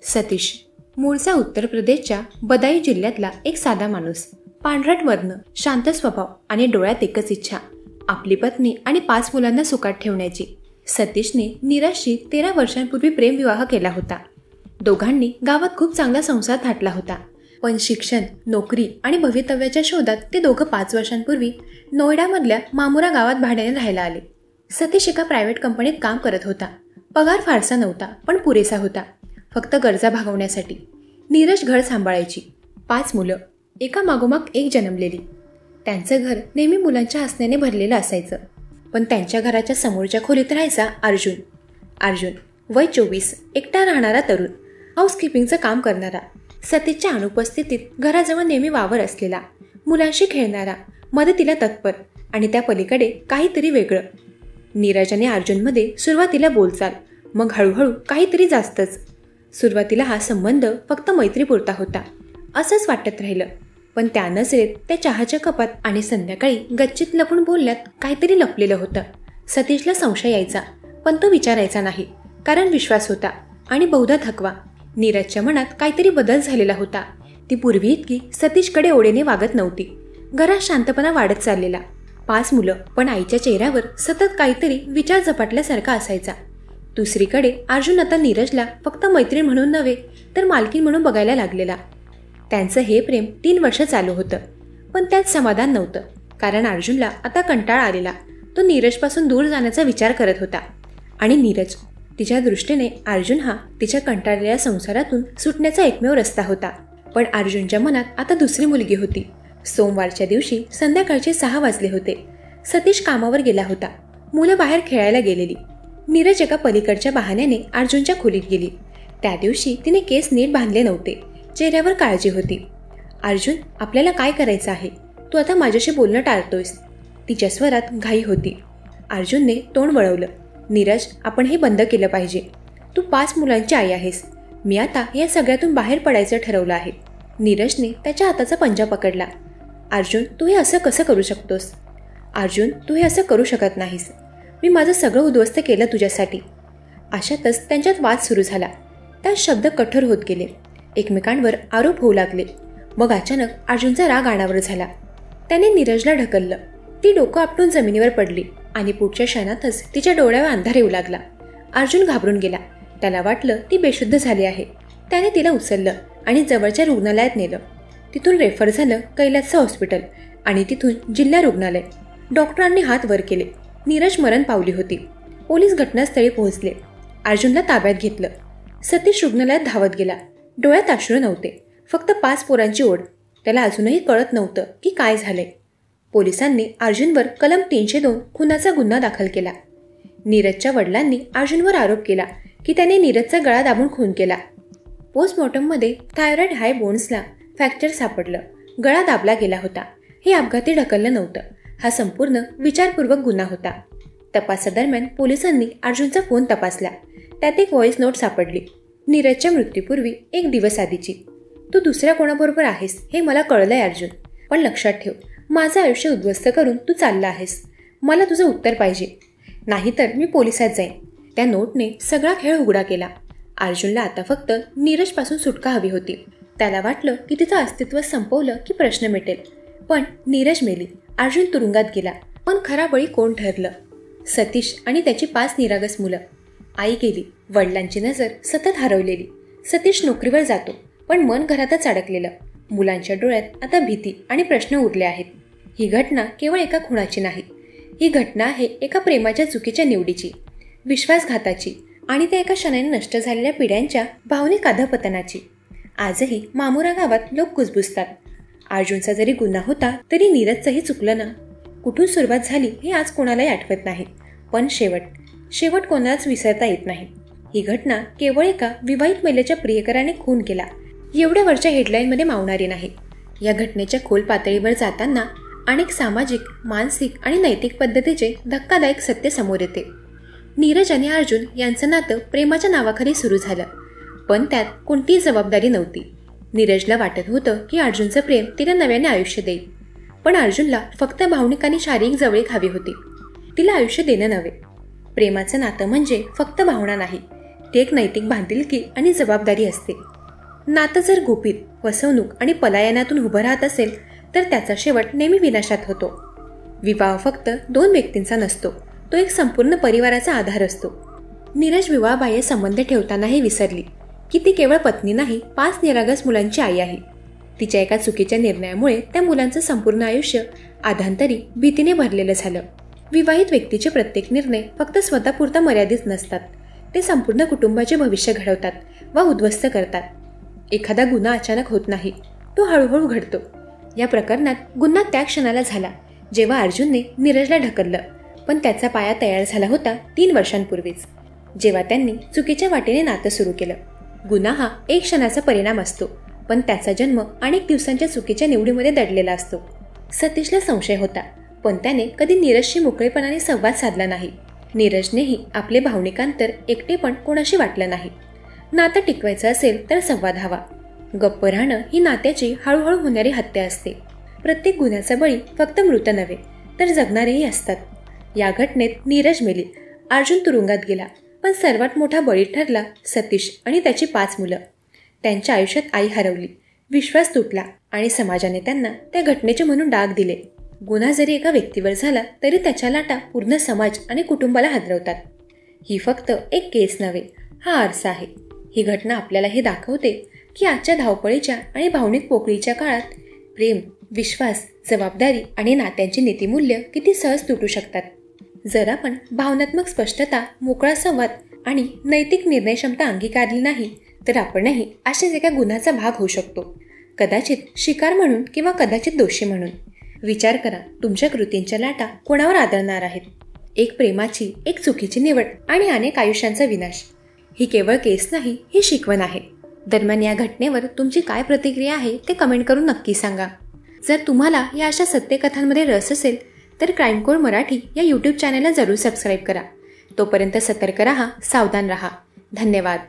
सतीश मूळचा उत्तर प्रदेशच्या बदायूं जिल्ह्यातला एक साधा माणूस. पांढरट वर्ण, शांत स्वभाव आणि डोळ्यात एकच इच्छा, आपली पत्नी आणि 5 मुलांना सुखात ठेवण्याची. सतीशने नीरजशी 13 वर्षांपूर्वी प्रेमविवाह केला होता. दोघांनी गावात खूप चांगला संसार थाटला होता. पण शिक्षण, नोकरी आणि भवितव्याच्या शोधात ते दोघं 5 वर्षांपूर्वी नोएडामधल्या मामुरा गावात भाड्याने राहायला आले. सतीश एका प्रायव्हेट कंपनीत काम करत होता. पगार फारसा नव्हता, पण पुरेसा होता, फक्त गरजा भागवण्यासाठी. नीरज घर सांभाळायची. 5 मुलं, एका मागोमाग एक जन्मलेली. त्यांचं घर नेहमी मुलांच्या हसण्याने भरलेलं असायचं. पण त्यांच्या घराच्या समोरच्या खोलीत राहायचा अर्जुन, वय 24, एकटा राहणारा तरुण, हाऊसकीपिंगचं काम करणारा. सतीशच्या अनुपस्थितीत घराजवळ नेहमी वावर असलेला, मुलांशी खेळणारा, मदतीला तत्पर आणि त्या पलीकडे काहीतरी वेगळं. नीरज आणि अर्जुनमध्ये सुरुवातीला बोलचाल, मग हळूहळू काहीतरी जास्तच. सुरुवातीला हा संबंध फक्त मैत्रीपुरता होता असंच वाटत राहिलं. पण त्या नजरेत, त्या चहाच्या कपात आणि संध्याकाळी गच्चीत लपून बोलण्यात काहीतरी लपलेलं होतं. सतीशला संशय यायचा, पण तो विचारायचा नाही, कारण विश्वास होता आणि बहुधा थकवा. नीरजच्या मनात काहीतरी बदल झालेला होता. ती पूर्वी इतकी सतीशकडे ओढेने वागत नव्हती. घरात शांतपणा वाढत चाललेला. 5 मुलं, पण आईच्या चेहऱ्यावर सतत काहीतरी विचार झपाटल्यासारखा असायचा. दुसरीकडे अर्जुन आता नीरजला फक्त मैत्रीण म्हणून नव्हे, तर मालकीण म्हणून बघायला लागलेला. त्यांचं हे प्रेम 3 वर्ष चालू होतं, पण त्यात समाधान नव्हतं, कारण अर्जुनला आता कंटाळा आलेला. तो नीरजपासून दूर जाण्याचा विचार करत होता आणि नीरज, तिच्या दृष्टीने अर्जुन हा तिच्या कंटाळलेल्या संसारातून सुटण्याचा एकमेव रस्ता होता. पण अर्जुनच्या मनात आता दुसरी मुलगी होती. सोमवारच्या दिवशी संध्याकाळचे 6 वाजले होते. सतीश कामावर गेला होता. मुलं बाहेर खेळायला गेलेली. नीरज एका पलीकडच्या बहाण्याने अर्जुनच्या खोलीत गेली. त्या दिवशी तिने केस नीट बांधले नव्हते. चेहऱ्यावर काळजी होती. अर्जुन, आपल्याला काय करायचं आहे? तू आता माझ्याशी बोलणं टाळतोयस. तिच्या स्वरात घाई होती. अर्जुनने तोंड वळवलं. नीरज, आपण हे बंद केलं पाहिजे. तू 5 मुलांची आई आहेस. मी आता या सगळ्यातून बाहेर पडायचं ठरवलं आहे. नीरजने त्याच्या हाताचा पंजा पकडला. अर्जुन, तू हे असं कसं करू शकतोस? अर्जुन, तू हे असं करू शकत नाहीस. मी माझं सगळं उद्ध्वस्त केलं तुझ्यासाठी. अशातच त्यांच्यात वाद सुरू झाला. त्यात शब्द कठोर होत गेले. एकमेकांवर आरोप होऊ लागले. मग अचानक अर्जुनचा राग अनावर झाला. त्याने नीरजला ढकललं. ती डोकं आपटून जमिनीवर पडली आणि पुढच्या क्षणातच तिच्या डोळ्यावर अंधार येऊ लागला. अर्जुन घाबरून गेला. त्याला वाटलं ती बेशुद्ध झाली आहे. त्याने तिला उचललं आणि जवळच्या रुग्णालयात नेलं. तिथून रेफर झालं कैलासचं हॉस्पिटल आणि तिथून जिल्हा रुग्णालय. डॉक्टरांनी हात वर केले. नीरज मरण पावली होती. पोलीस घटनास्थळी पोहोचले. अर्जुनला ताब्यात घेतलं. सतीश रुग्णालयात धावत गेला. डोळ्यात अश्रू नव्हते, फक्त 5 पोरांची ओढ. त्याला अजूनही कळत नव्हतं की काय झालंय. पोलिसांनी अर्जुनवर कलम 302 खुनाचा गुन्हा दाखल केला. नीरजच्या वडिलांनी अर्जुनवर आरोप केला की त्याने नीरजचा गळा दाबून खून केला. पोस्टमॉर्टममध्ये थायरॉइड हाय बोन्सला फ्रॅक्चर सापडलं. गळा दाबला गेला होता. हे अपघाती ढकललं नव्हतं. हा संपूर्ण विचारपूर्वक गुन्हा होता. तपासादरम्यान पोलिसांनी अर्जुनचा फोन तपासला. त्यात एक व्हॉइस नोट सापडली. नीरजच्या मृत्यूपूर्वी 1 दिवस आधीची. तू दुसऱ्या कोणाबरोबर आहेस हे मला कळलंय अर्जुन, पण लक्षात ठेव, माझं आयुष्य उद्ध्वस्त करून तू चालला आहेस. मला तुझं उत्तर पाहिजे, नाहीतर मी पोलिसात जाईन. त्या नोटने सगळा खेळ उघडा केला. अर्जुनला आता फक्त नीरजपासून सुटका हवी होती. त्याला वाटलं की तिचं अस्तित्व संपवलं की प्रश्न मिटेल. पण नीरज मेली. अर्जुन तुरुंगात गेला. पण खरा बळी कोण ठरलं? सतीश आणि त्याची 5 निरागस मुलं. आई गेली. वडिलांची नजर सतत हरवलेली. सतीश नोकरीवर जातो, पण मन घरातच अडकलेलं. मुलांच्या डोळ्यात आता भीती आणि प्रश्न उरले आहेत. ही घटना केवळ एका खुनाची नाही. ही घटना आहे एका प्रेमाच्या चुकीच्या निवडीची, विश्वासघाताची आणि त्या एका क्षणाने नष्ट झालेल्या पिढ्यांच्या भावनिक अधपतनाची. आजही मामुरा गावात लोक कुजबुजतात. अर्जुनचा जरी गुन्हा होता, तरी नीरजचंही चुकलं ना. कुठून सुरुवात झाली हे आज कोणालाही आठवत नाही, पण शेवट कोणालाच विसरता येत नाही. ही घटना केवळ एका विवाहित महिलेच्या प्रियकराने खून केला एवढ्या वरच्या हेडलाईनमध्ये मावणारी नाही. या घटनेच्या खोल पातळीवर जाताना अनेक सामाजिक, मानसिक आणि नैतिक पद्धतीचे धक्कादायक सत्य समोर येते. नीरज आणि अर्जुन यांचं नातं प्रेमाच्या नावाखाली सुरू झालं, पण त्यात कोणतीही जबाबदारी नव्हती. नीरजला वाटत होतं की अर्जुनचं प्रेम तिला नव्याने आयुष्य देईल, पण अर्जुनला फक्त भावनिक आणि शारीरिक जवळीक हवी होती, तिला आयुष्य देणं नव्हे. प्रेमाचं नातं म्हणजे फक्त भावना नाही, ती एक नैतिक बांधिलकी आणि जबाबदारी असते. नातं जर गुपित, फसवणूक आणि पलायनातून उभं राहत असेल तर त्याचा शेवट नेहमी विनाशात होतो. विवाह फक्त 2 व्यक्तींचा नसतो, तो एक संपूर्ण परिवाराचा आधार असतो. नीरज विवाहबाह्य संबंध ठेवतानाही विसरली की ती केवळ पत्नी नाही, 5 निरागस मुलांची आई आहे. तिच्या एका चुकीच्या निर्णयामुळे त्या मुलांचं संपूर्ण आयुष्य आधांतरी भीतीने भरलेलं झालं. विवाहित व्यक्तीचे प्रत्येक निर्णय फक्त स्वतःपुरता मर्यादित नसतात, ते संपूर्ण कुटुंबाचे भविष्य घडवतात वा उद्ध्वस्त करतात. एखादा गुन्हा अचानक होत नाही, तो हळूहळू घडतो. या प्रकरणात गुन्हा त्या क्षणाला झाला जेव्हा अर्जुनने नीरजला ढकललं, पण त्याचा पाया तयार झाला होता 3 वर्षांपूर्वीच, जेव्हा त्यांनी चुकीच्या वाटेने नातं सुरू केलं. गुन्हा हा एक क्षणाचा परिणाम असतो, पण त्याचा जन्म अनेक दिवसांच्या चुकीच्या निवडीमध्ये दडलेला असतो. सतीशला संशय होता, पण त्याने कधी नीरजशी मोकळेपणाने संवाद साधला नाही. नीरजनेही आपले भावनिकांतर एकटेपण कोणाशी वाटलं नाही. नातं टिकवायचं असेल तर संवाद हवा. गप्प राहणं ही नात्याची हळूहळू होणारी हत्या असते. प्रत्येक गुन्ह्याचा बळी फक्त मृत नव्हे तर जगणारेही असतात. या घटनेत नीरज मेली, अर्जुन तुरुंगात गेला, पण सर्वात मोठा बळी ठरला सतीश आणि त्याची 5 मुलं. त्यांच्या आयुष्यात आई हरवली, विश्वास तुटला आणि समाजाने त्यांना त्या घटनेचे म्हणून डाग दिले. गुन्हा जरी एका व्यक्तीवर झाला तरी त्याच्या लाटा पूर्ण समाज आणि कुटुंबाला हादरवतात. ही फक्त एक केस नव्हे, हा आरसा आहे. ही घटना आपल्याला हे दाखवते की आजच्या धावपळीच्या आणि भावनिक पोकळीच्या काळात प्रेम, विश्वास, जबाबदारी आणि नात्यांची नीतिमूल्य किती सहज तुटू शकतात. जर आपण भावनात्मक स्पष्टता, मोकळा संवाद आणि नैतिक निर्णयक्षमता अंगीकारली नाही तर आपणही अशाच एका गुन्ह्याचा भाग होऊ शकतो. कदाचित शिकार म्हणून किंवा कदाचित दोषी म्हणून. विचार करा, तुमच्या कृतींच्या लाटा कोणावर आदळणार आहेत? एक प्रेमाची, एक चुकीची निवड आणि अनेक आयुष्यांचा विनाश. ही केवळ केस नाही, ही शिकवण आहे. दरम्यान या घटनेवर तुमची काय प्रतिक्रिया आहे ते कमेंट करून नक्की सांगा. जर तुम्हाला या अशा सत्यकथांमध्ये रस असेल तर क्राईम कोड मराठी या यूट्यूब चॅनलला जरूर सबस्क्राईब करा. तोपर्यंत सतर्क राहा, सावधान राहा. धन्यवाद.